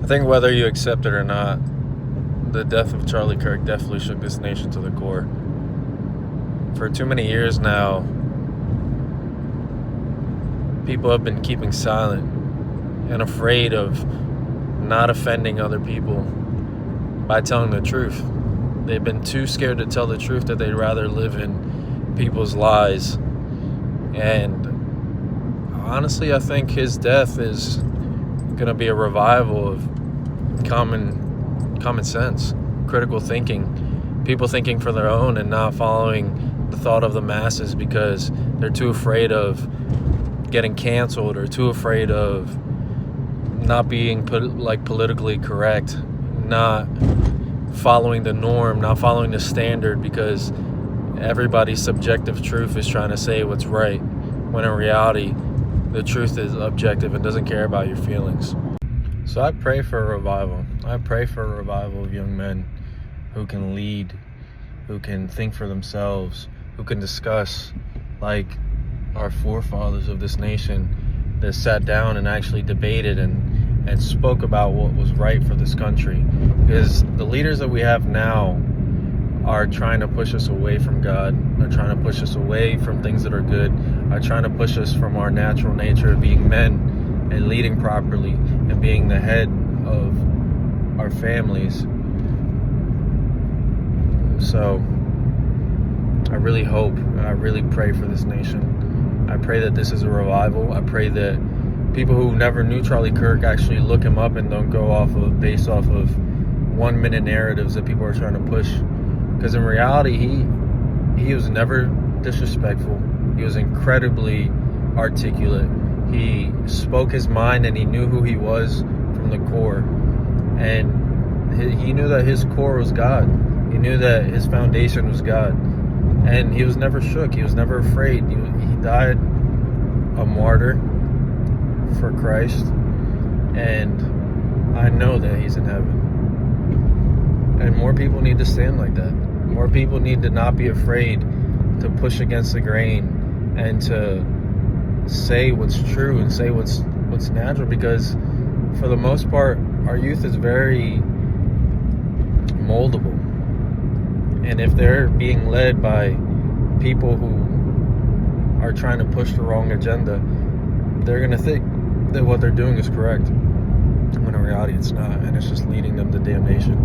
I think whether you accept it or not, the death of Charlie Kirk definitely shook this nation to the core. For too many years now, people have been keeping silent and afraid of not offending other people by telling the truth. They've been too scared to tell the truth that they'd rather live in people's lies. And honestly, I think his death is going to be a revival of common sense, critical thinking, people thinking for their own and not following the thought of the masses because they're too afraid of getting canceled or too afraid of not being politically correct, not following the norm, not following the standard, because everybody's subjective truth is trying to say what's right, when in reality the truth is objective and doesn't care about your feelings. So I pray for a revival. I pray for a revival of young men who can lead, who can think for themselves, who can discuss like our forefathers of this nation that sat down and actually debated and spoke about what was right for this country. Because the leaders that we have now are trying to push us away from God, are trying to push us away from things that are good, are trying to push us from our natural nature of being men and leading properly and being the head of our families. So I really hope, I really pray for this nation. I pray that this is a revival. I pray that people who never knew Charlie Kirk actually look him up and don't go based off of 1 minute narratives that people are trying to push. Because in reality, he was never disrespectful. He was incredibly articulate. He spoke his mind and he knew who he was from the core. And he knew that his core was God. He knew that his foundation was God. And he was never shook. He was never afraid. He died a martyr for Christ. And I know that he's in heaven. And more people need to stand like that. More people need to not be afraid to push against the grain and to say what's true and say what's natural, because for the most part our youth is very moldable, and if they're being led by people who are trying to push the wrong agenda, they're going to think that what they're doing is correct when in reality it's not, and it's just leading them to damnation.